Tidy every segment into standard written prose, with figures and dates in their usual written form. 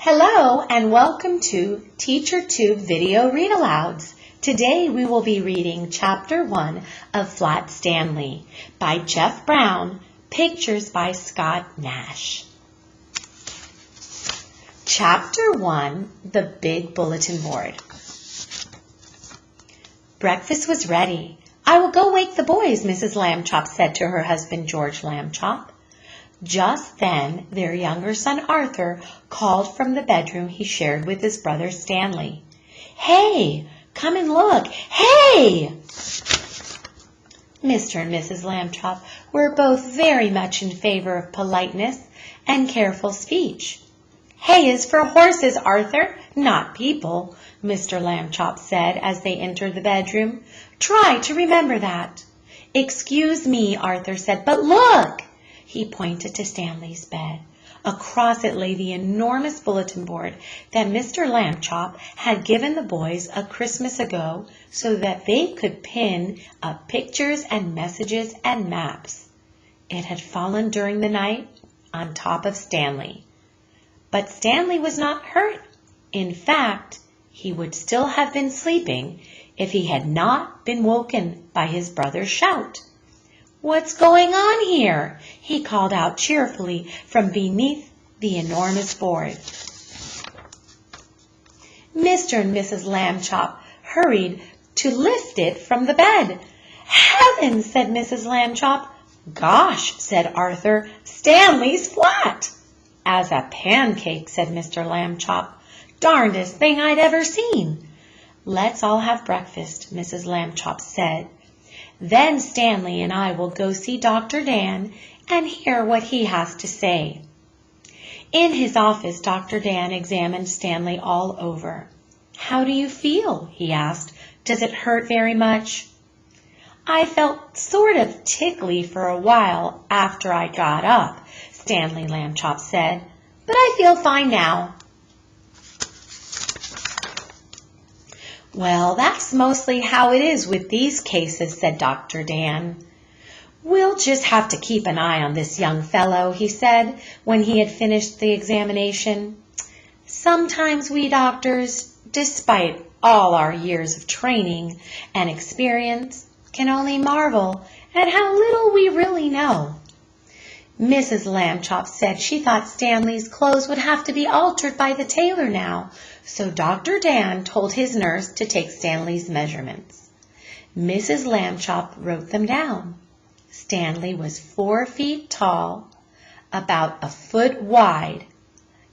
Hello and welcome to TeacherTube Video Read-Alouds. Today we will be reading Chapter 1 of Flat Stanley by Jeff Brown, pictures by Scott Nash. Chapter 1, The Big Bulletin Board. Breakfast was ready. "I will go wake the boys," Mrs. Lambchop said to her husband George Lambchop. Just then, their younger son Arthur called from the bedroom he shared with his brother Stanley. "Hey, come and look! Hey!" Mr. and Mrs. Lambchop were both very much in favor of politeness and careful speech. "Hay is for horses, Arthur, not people," Mr. Lambchop said as they entered the bedroom. "Try to remember that." "Excuse me," Arthur said, "but look!" He pointed to Stanley's bed. Across it lay the enormous bulletin board that Mr. Lambchop had given the boys a Christmas ago so that they could pin up pictures and messages and maps. It had fallen during the night on top of Stanley. But Stanley was not hurt. In fact, he would still have been sleeping if he had not been woken by his brother's shout. "What's going on here?" he called out cheerfully from beneath the enormous board. Mr. and Mrs. Lambchop hurried to lift it from the bed. "Heavens!" said Mrs. Lambchop. "Gosh!" said Arthur. "Stanley's flat!" "As a pancake," said Mr. Lambchop. "Darndest thing I'd ever seen." "Let's all have breakfast," Mrs. Lambchop said. "Then Stanley and I will go see Dr. Dan and hear what he has to say." In his office, Dr. Dan examined Stanley all over. "How do you feel?" he asked. "Does it hurt very much?" "I felt sort of tickly for a while after I got up," Stanley Lambchop said, "but I feel fine now." "Well, that's mostly how it is with these cases," said Dr. Dan. "We'll just have to keep an eye on this young fellow," he said when he had finished the examination. "Sometimes we doctors, despite all our years of training and experience, can only marvel at how little we really know." Mrs. Lambchop said she thought Stanley's clothes would have to be altered by the tailor now, so Dr. Dan told his nurse to take Stanley's measurements. Mrs. Lambchop wrote them down. Stanley was 4 feet tall, about a foot wide,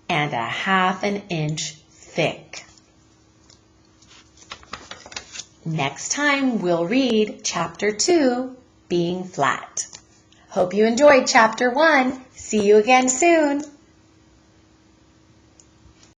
and a half an inch thick. Next time we'll read Chapter 2, Being Flat. Hope you enjoyed Chapter 1. See you again soon.